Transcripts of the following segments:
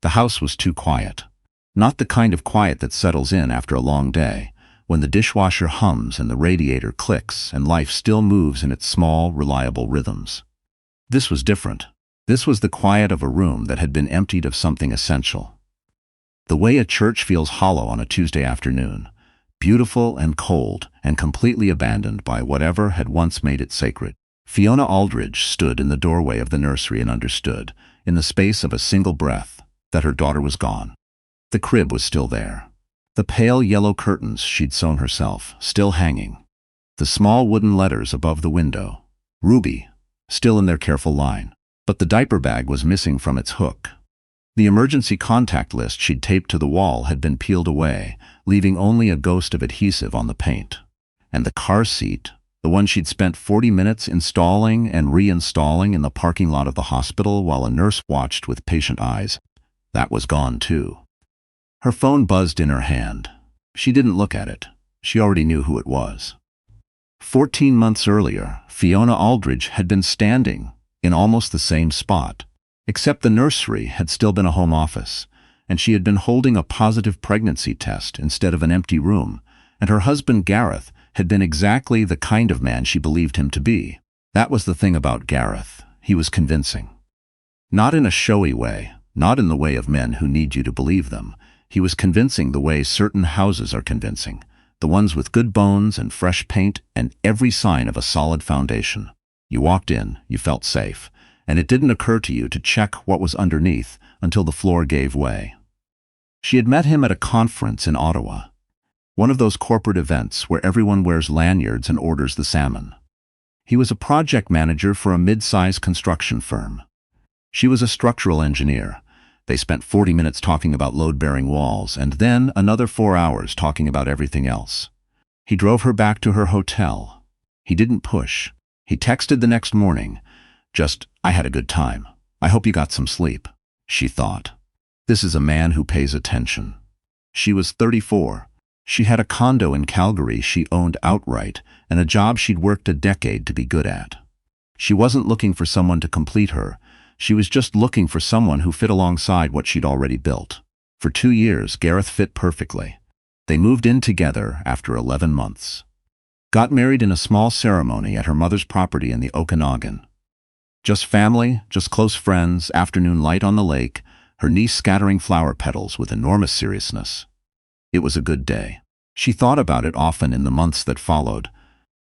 The house was too quiet. Not the kind of quiet that settles in after a long day, when the dishwasher hums and the radiator clicks and life still moves in its small, reliable rhythms. This was different. This was the quiet of a room that had been emptied of something essential. The way a church feels hollow on a Tuesday afternoon, beautiful and cold and completely abandoned by whatever had once made it sacred. Fiona Aldridge stood in the doorway of the nursery and understood, in the space of a single breath, that her daughter was gone. The crib was still there. The pale yellow curtains she'd sewn herself, still hanging. The small wooden letters above the window, Ruby, still in their careful line. But the diaper bag was missing from its hook. The emergency contact list she'd taped to the wall had been peeled away, leaving only a ghost of adhesive on the paint. And the car seat, the one she'd spent 40 minutes installing and reinstalling in the parking lot of the hospital while a nurse watched with patient eyes, that was gone too. Her phone buzzed in her hand. She didn't look at it. She already knew who it was. 14 months earlier, Fiona Aldridge had been standing in almost the same spot, except the nursery had still been a home office, and she had been holding a positive pregnancy test instead of an empty room, and her husband Gareth had been exactly the kind of man she believed him to be. That was the thing about Gareth. He was convincing. Not in a showy way, not in the way of men who need you to believe them. He was convincing the way certain houses are convincing, the ones with good bones and fresh paint and every sign of a solid foundation. You walked in, you felt safe, and it didn't occur to you to check what was underneath until the floor gave way. She had met him at a conference in Ottawa, one of those corporate events where everyone wears lanyards and orders the salmon. He was a project manager for a mid-sized construction firm. She was a structural engineer. They spent 40 minutes talking about load-bearing walls, and then another 4 hours talking about everything else. He drove her back to her hotel. He didn't push. He texted the next morning, just, "I had a good time. I hope you got some sleep," she thought. This is a man who pays attention. She was 34. She had a condo in Calgary she owned outright and a job she'd worked a decade to be good at. She wasn't looking for someone to complete her. She was just looking for someone who fit alongside what she'd already built. For 2 years, Gareth fit perfectly. They moved in together after 11 months. Got married in a small ceremony at her mother's property in the Okanagan. Just family, just close friends, afternoon light on the lake, her niece scattering flower petals with enormous seriousness. It was a good day. She thought about it often in the months that followed.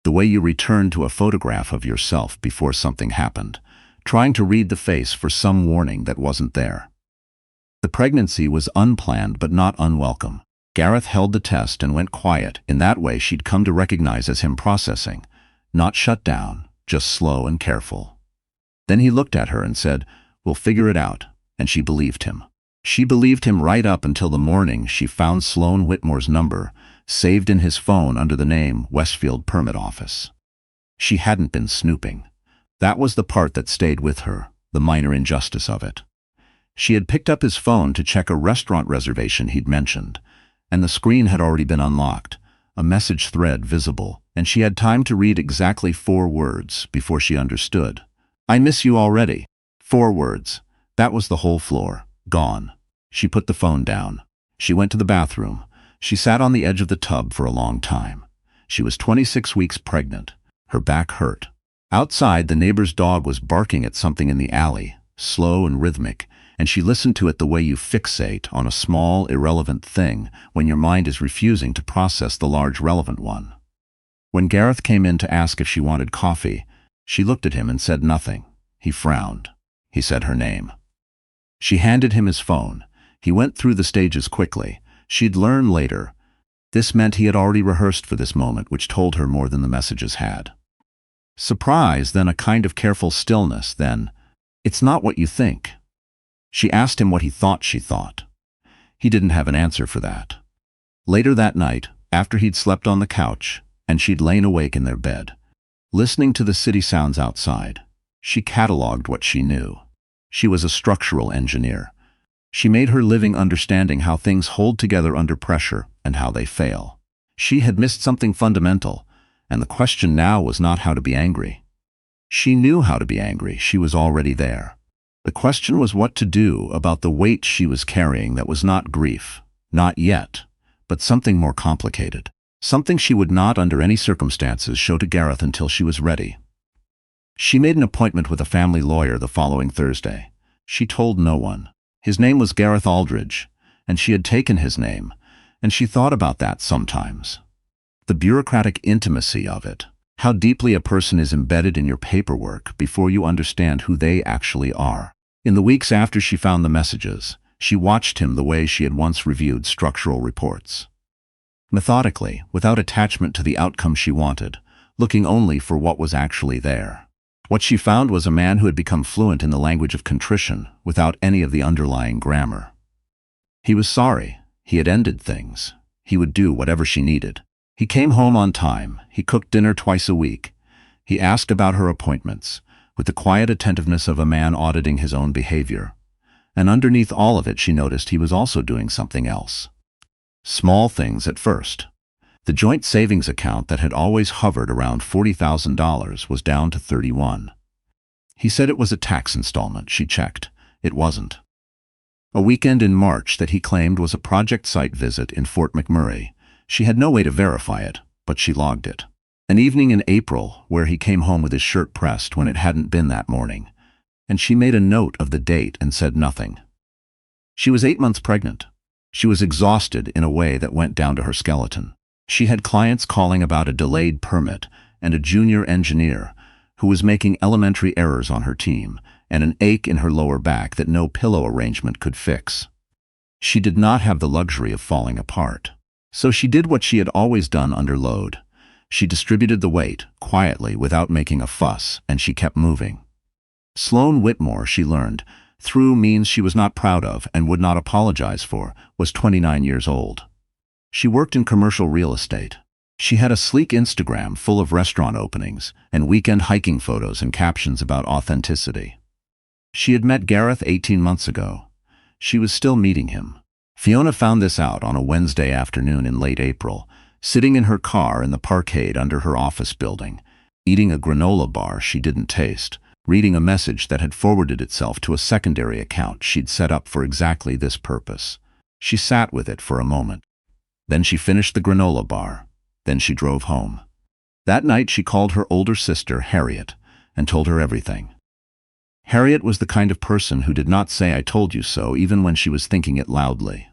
The way you return to a photograph of yourself before something happened, trying to read the face for some warning that wasn't there. The pregnancy was unplanned but not unwelcome. Gareth held the test and went quiet. In that way she'd come to recognize as him processing, not shut down, just slow and careful. Then he looked at her and said, "We'll figure it out," and she believed him. She believed him right up until the morning she found Sloan Whitmore's number, saved in his phone under the name Westfield Permit Office. She hadn't been snooping. That was the part that stayed with her, the minor injustice of it. She had picked up his phone to check a restaurant reservation he'd mentioned, and the screen had already been unlocked, a message thread visible, and she had time to read exactly 4 words before she understood. "I miss you already." 4 words. That was the whole floor. Gone. She put the phone down. She went to the bathroom. She sat on the edge of the tub for a long time. She was 26 weeks pregnant. Her back hurt. Outside, the neighbor's dog was barking at something in the alley, slow and rhythmic, and she listened to it the way you fixate on a small, irrelevant thing when your mind is refusing to process the large, relevant one. When Gareth came in to ask if she wanted coffee, she looked at him and said nothing. He frowned. He said her name. She handed him his phone. He went through the stages quickly. She'd learn later. This meant he had already rehearsed for this moment, which told her more than the messages had. Surprise, then a kind of careful stillness, then, "It's not what you think." She asked him what he thought she thought. He didn't have an answer for that. Later that night, after he'd slept on the couch, and she'd lain awake in their bed, listening to the city sounds outside, she catalogued what she knew. She was a structural engineer. She made her living understanding how things hold together under pressure and how they fail. She had missed something fundamental, and the question now was not how to be angry. She knew how to be angry. She was already there. The question was what to do about the weight she was carrying that was not grief, not yet, but something more complicated. Something she would not under any circumstances show to Gareth until she was ready. She made an appointment with a family lawyer the following Thursday. She told no one. His name was Gareth Aldridge, and she had taken his name, and she thought about that sometimes. The bureaucratic intimacy of it, how deeply a person is embedded in your paperwork before you understand who they actually are. In the weeks after she found the messages, she watched him the way she had once reviewed structural reports. Methodically, without attachment to the outcome she wanted, looking only for what was actually there. What she found was a man who had become fluent in the language of contrition without any of the underlying grammar. He was sorry. He had ended things. He would do whatever she needed. He came home on time. He cooked dinner twice a week. He asked about her appointments, with the quiet attentiveness of a man auditing his own behavior. And underneath all of it, she noticed he was also doing something else. Small things at first. The joint savings account that had always hovered around $40,000 was down to $31,000. He said it was a tax installment. She checked. It wasn't. A weekend in March that he claimed was a project site visit in Fort McMurray. She had no way to verify it, but she logged it. An evening in April where he came home with his shirt pressed when it hadn't been that morning, and she made a note of the date and said nothing. She was 8 months pregnant. She was exhausted in a way that went down to her skeleton. She had clients calling about a delayed permit and a junior engineer who was making elementary errors on her team and an ache in her lower back that no pillow arrangement could fix. She did not have the luxury of falling apart. So she did what she had always done under load. She distributed the weight, quietly, without making a fuss, and she kept moving. Sloan Whitmore, she learned, through means she was not proud of and would not apologize for, was 29 years old. She worked in commercial real estate. She had a sleek Instagram full of restaurant openings and weekend hiking photos and captions about authenticity. She had met Gareth 18 months ago. She was still meeting him. Fiona found this out on a Wednesday afternoon in late April, sitting in her car in the parkade under her office building, eating a granola bar she didn't taste, reading a message that had forwarded itself to a secondary account she'd set up for exactly this purpose. She sat with it for a moment. Then she finished the granola bar. Then she drove home. That night she called her older sister, Harriet, and told her everything. Harriet was the kind of person who did not say "I told you so" even when she was thinking it loudly.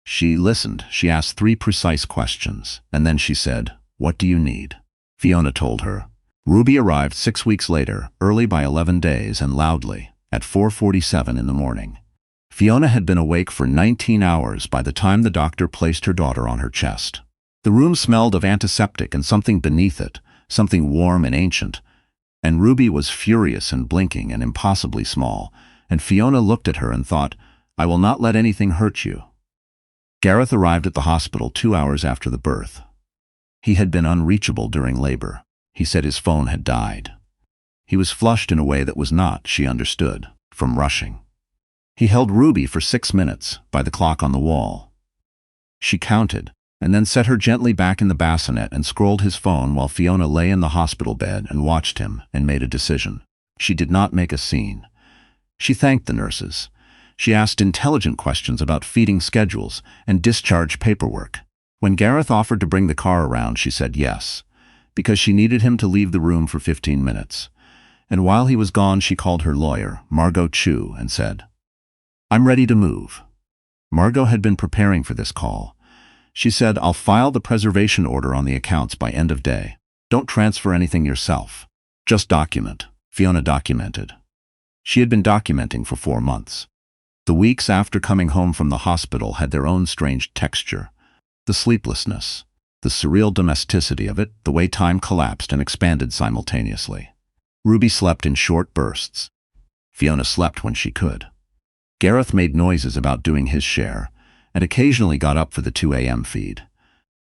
She listened. She asked 3 precise questions, and then she said, "What do you need?" Fiona told her. Ruby arrived 6 weeks later, early by 11 days and loudly, at 4:47 in the morning. Fiona had been awake for 19 hours by the time the doctor placed her daughter on her chest. The room smelled of antiseptic and something beneath it, something warm and ancient, and Ruby was furious and blinking and impossibly small, and Fiona looked at her and thought, "I will not let anything hurt you." Gareth arrived at the hospital 2 hours after the birth. He had been unreachable during labor. He said his phone had died. He was flushed in a way that was not, she understood, from rushing. He held Ruby for 6 minutes by the clock on the wall. She counted, and then set her gently back in the bassinet and scrolled his phone while Fiona lay in the hospital bed and watched him and made a decision. She did not make a scene. She thanked the nurses. She asked intelligent questions about feeding schedules and discharge paperwork. When Gareth offered to bring the car around, she said yes, because she needed him to leave the room for 15 minutes. And while he was gone, she called her lawyer, Margot Chu, and said, "I'm ready to move." Margot had been preparing for this call. She said, "I'll file the preservation order on the accounts by end of day. Don't transfer anything yourself. Just document." Fiona documented. She had been documenting for 4 months. The weeks after coming home from the hospital had their own strange texture. The sleeplessness, the surreal domesticity of it, the way time collapsed and expanded simultaneously. Ruby slept in short bursts. Fiona slept when she could. Gareth made noises about doing his share, and occasionally got up for the 2 a.m. feed.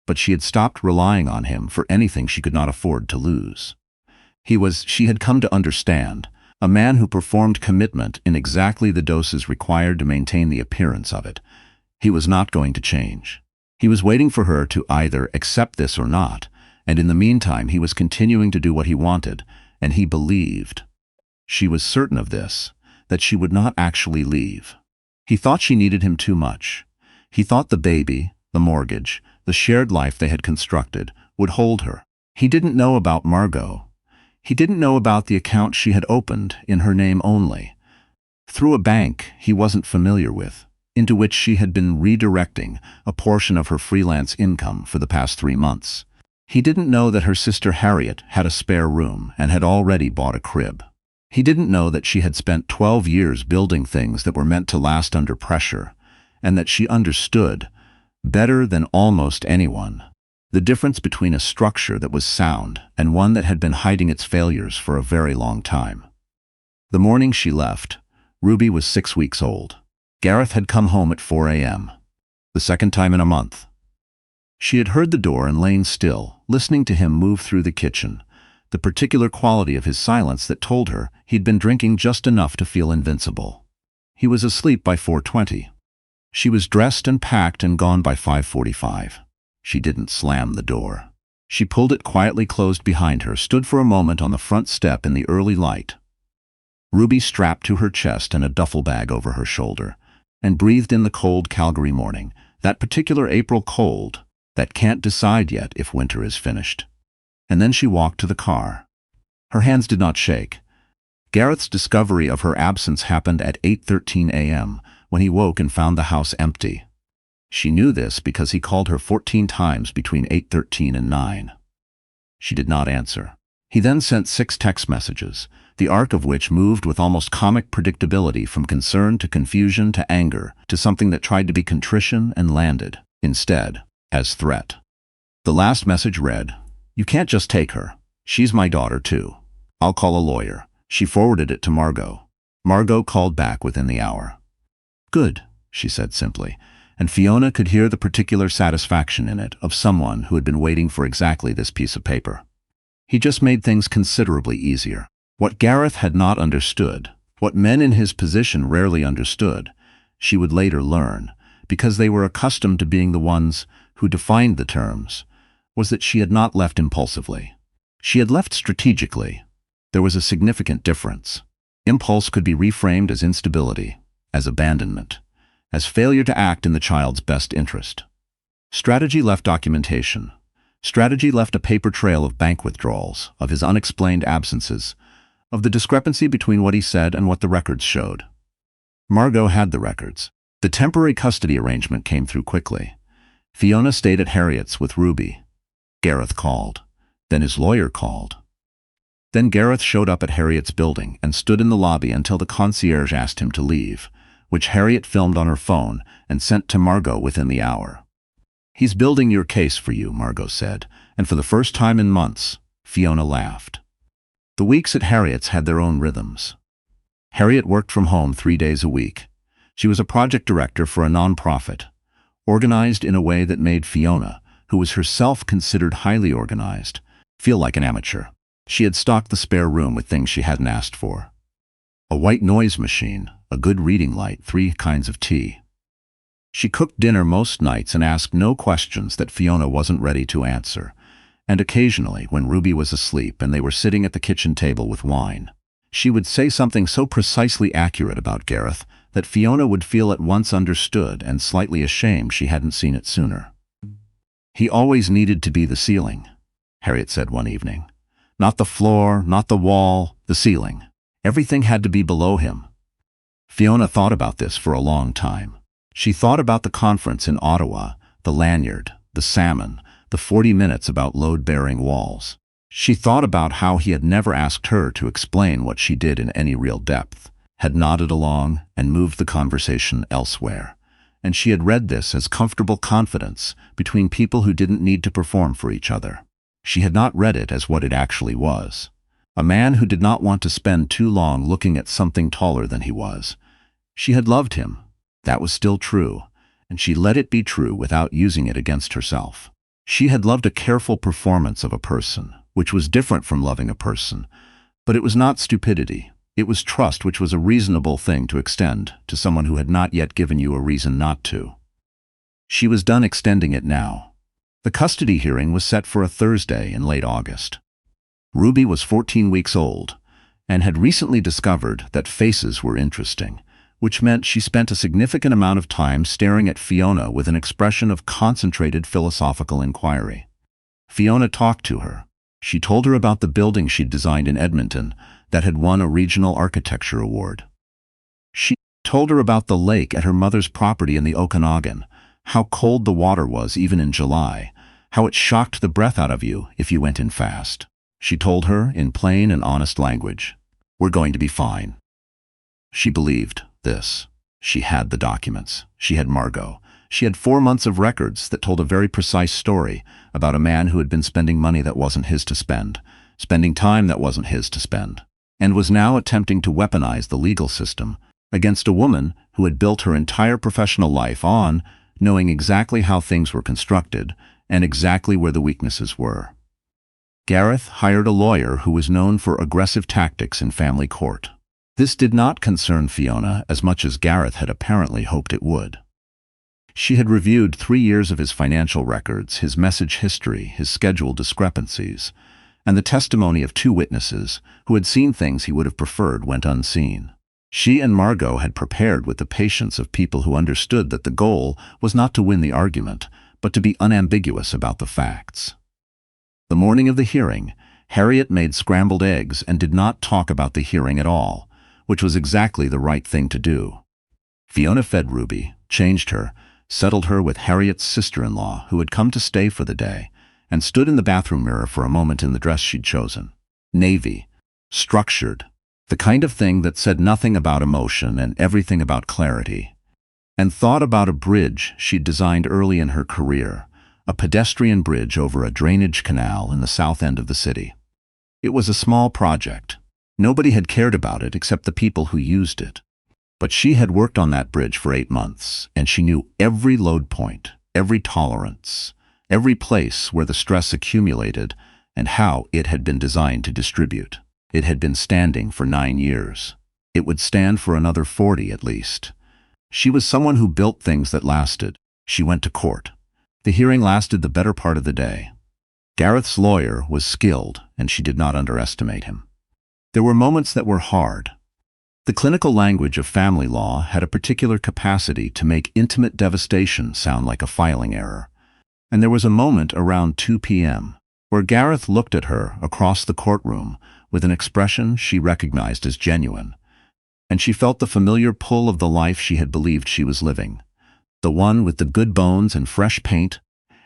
But she had stopped relying on him for anything she could not afford to lose. He was, she had come to understand, a man who performed commitment in exactly the doses required to maintain the appearance of it. He was not going to change. He was waiting for her to either accept this or not, and in the meantime he was continuing to do what he wanted, and he believed. She was certain of this, that she would not actually leave. He thought she needed him too much. He thought the baby, the mortgage, the shared life they had constructed would hold her. He didn't know about Margot. He didn't know about the account she had opened in her name only, through a bank he wasn't familiar with, into which she had been redirecting a portion of her freelance income for the past 3 months. He didn't know that her sister Harriet had a spare room and had already bought a crib. He didn't know that she had spent 12 years building things that were meant to last under pressure, and that she understood, better than almost anyone, the difference between a structure that was sound and one that had been hiding its failures for a very long time. The morning she left, Ruby was 6 weeks old. Gareth had come home at 4 a.m., the second time in a month. She had heard the door and lain still, listening to him move through the kitchen, the particular quality of his silence that told her he'd been drinking just enough to feel invincible. He was asleep by 4:20. She was dressed and packed and gone by 5:45. She didn't slam the door. She pulled it quietly closed behind her, stood for a moment on the front step in the early light, Ruby strapped to her chest and a duffel bag over her shoulder, and breathed in the cold Calgary morning, that particular April cold that can't decide yet if winter is finished. And then she walked to the car. Her hands did not shake. Gareth's discovery of her absence happened at 8:13 a.m. when he woke and found the house empty. She knew this because he called her 14 times between 8:13 and 9. She did not answer. He then sent 6 text messages, the arc of which moved with almost comic predictability from concern to confusion to anger to something that tried to be contrition and landed, instead, as threat. The last message read, "You can't just take her. She's my daughter too. I'll call a lawyer." She forwarded it to Margot. Margot called back within the hour. "Good," she said simply, and Fiona could hear the particular satisfaction in it of someone who had been waiting for exactly this piece of paper. He just made things considerably easier. What Gareth had not understood, what men in his position rarely understood, she would later learn, because they were accustomed to being the ones who defined the terms, was that she had not left impulsively. She had left strategically. There was a significant difference. Impulse could be reframed as instability, as abandonment, as failure to act in the child's best interest. Strategy left documentation. Strategy left a paper trail of bank withdrawals, of his unexplained absences, of the discrepancy between what he said and what the records showed. Margot had the records. The temporary custody arrangement came through quickly. Fiona stayed at Harriet's with Ruby. Gareth called. Then his lawyer called. Then Gareth showed up at Harriet's building and stood in the lobby until the concierge asked him to leave, which Harriet filmed on her phone and sent to Margot within the hour. "He's building your case for you," Margot said, and for the first time in months, Fiona laughed. The weeks at Harriet's had their own rhythms. Harriet worked from home 3 days a week. She was a project director for a nonprofit, organized in a way that made Fiona, who was herself considered highly organized, feel like an amateur. She had stocked the spare room with things she hadn't asked for. A white noise machine, a good reading light, 3 kinds of tea. She cooked dinner most nights and asked no questions that Fiona wasn't ready to answer, and occasionally, when Ruby was asleep and they were sitting at the kitchen table with wine, she would say something so precisely accurate about Gareth that Fiona would feel at once understood and slightly ashamed she hadn't seen it sooner. "He always needed to be the ceiling," Harriet said one evening. "Not the floor, not the wall, the ceiling. Everything had to be below him." Fiona thought about this for a long time. She thought about the conference in Ottawa, the lanyard, the salmon, the 40 minutes about load-bearing walls. She thought about how he had never asked her to explain what she did in any real depth, had nodded along and moved the conversation elsewhere. And she had read this as comfortable confidence between people who didn't need to perform for each other. She had not read it as what it actually was. A man who did not want to spend too long looking at something taller than he was. She had loved him. That was still true, and she let it be true without using it against herself. She had loved a careful performance of a person, which was different from loving a person, but it was not stupidity. It was trust, which was a reasonable thing to extend to someone who had not yet given you a reason not to. She was done extending it now. The custody hearing was set for a Thursday in late August. Ruby was 14 weeks old. and had recently discovered that faces were interesting, which meant she spent a significant amount of time staring at Fiona with an expression of concentrated philosophical inquiry. Fiona talked to her. She told her about the building she'd designed in Edmonton that had won a regional architecture award. She told her about the lake at her mother's property in the Okanagan, how cold the water was even in July, how it shocked the breath out of you if you went in fast. She told her in plain and honest language, "We're going to be fine." She believed this. She had the documents. She had Margot. She had 4 months of records that told a very precise story about a man who had been spending money that wasn't his to spend, spending time that wasn't his to spend, and was now attempting to weaponize the legal system against a woman who had built her entire professional life on knowing exactly how things were constructed and exactly where the weaknesses were. Gareth hired a lawyer who was known for aggressive tactics in family court. This did not concern Fiona as much as Gareth had apparently hoped it would. She had reviewed 3 years of his financial records, his message history, his schedule discrepancies, and the testimony of 2 witnesses who had seen things he would have preferred went unseen. She and Margot had prepared with the patience of people who understood that the goal was not to win the argument, but to be unambiguous about the facts. The morning of the hearing, Harriet made scrambled eggs and did not talk about the hearing at all, which was exactly the right thing to do. Fiona fed Ruby, changed her, settled her with Harriet's sister-in-law, who had come to stay for the day, and stood in the bathroom mirror for a moment in the dress she'd chosen. Navy. Structured. The kind of thing that said nothing about emotion and everything about clarity. And thought about a bridge she'd designed early in her career, a pedestrian bridge over a drainage canal in the south end of the city. It was a small project. Nobody had cared about it except the people who used it. But she had worked on that bridge for 8 months, and she knew every load point, every tolerance, every place where the stress accumulated, and how it had been designed to distribute. It had been standing for 9 years. It would stand for another 40 at least. She was someone who built things that lasted. She went to court. The hearing lasted the better part of the day. Gareth's lawyer was skilled, and she did not underestimate him. There were moments that were hard. The clinical language of family law had a particular capacity to make intimate devastation sound like a filing error. And there was a moment around 2 p.m. where Gareth looked at her across the courtroom with an expression she recognized as genuine, and she felt the familiar pull of the life she had believed she was living, the one with the good bones and fresh paint,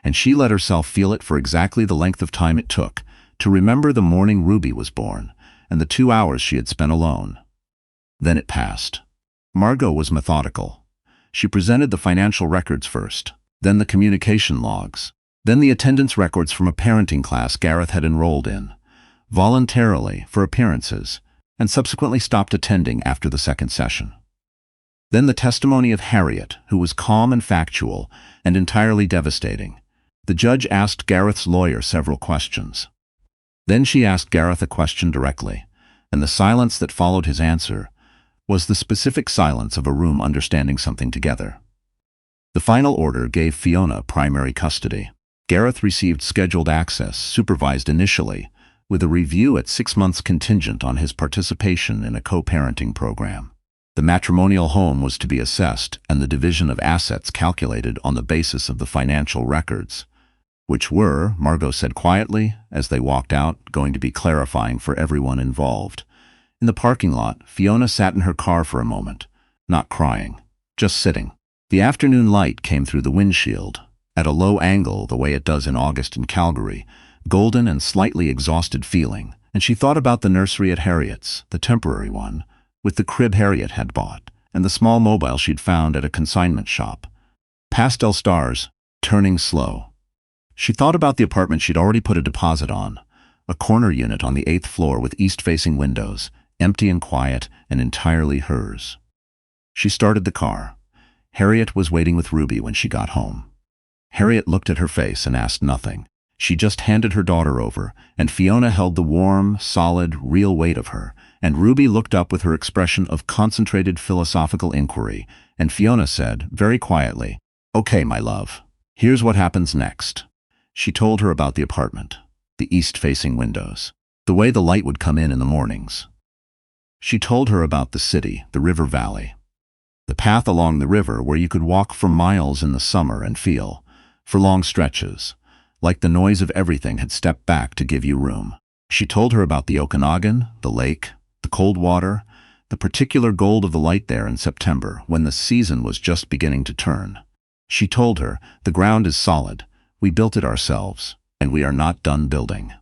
and she let herself feel it for exactly the length of time it took to remember the morning Ruby was born and the 2 hours she had spent alone. Then it passed. Margot was methodical. She presented the financial records first, then the communication logs, then the attendance records from a parenting class Gareth had enrolled in, voluntarily for appearances, and subsequently stopped attending after the second session. Then the testimony of Harriet, who was calm and factual and entirely devastating. The judge asked Gareth's lawyer several questions. Then she asked Gareth a question directly, and the silence that followed his answer was the specific silence of a room understanding something together. The final order gave Fiona primary custody. Gareth received scheduled access, supervised initially, with a review at 6 months contingent on his participation in a co-parenting program. The matrimonial home was to be assessed and the division of assets calculated on the basis of the financial records, which were, Margot said quietly as they walked out, going to be clarifying for everyone involved. In the parking lot, Fiona sat in her car for a moment, not crying, just sitting. The afternoon light came through the windshield, at a low angle the way it does in August in Calgary, golden and slightly exhausted feeling, and she thought about the nursery at Harriet's, the temporary one, with the crib Harriet had bought, and the small mobile she'd found at a consignment shop. Pastel stars, turning slow. She thought about the apartment she'd already put a deposit on, a corner unit on the 8th floor with east-facing windows, empty and quiet and entirely hers. She started the car. Harriet was waiting with Ruby when she got home. Harriet looked at her face and asked nothing. She just handed her daughter over, and Fiona held the warm, solid, real weight of her, and Ruby looked up with her expression of concentrated philosophical inquiry, and Fiona said, very quietly, "Okay, my love, here's what happens next." She told her about the apartment, the east-facing windows, the way the light would come in the mornings. She told her about the city, the river valley, the path along the river where you could walk for miles in the summer and feel, for long stretches, like the noise of everything had stepped back to give you room. She told her about the Okanagan, the lake, the cold water, the particular gold of the light there in September when the season was just beginning to turn. She told her, the ground is solid, we built it ourselves, and we are not done building.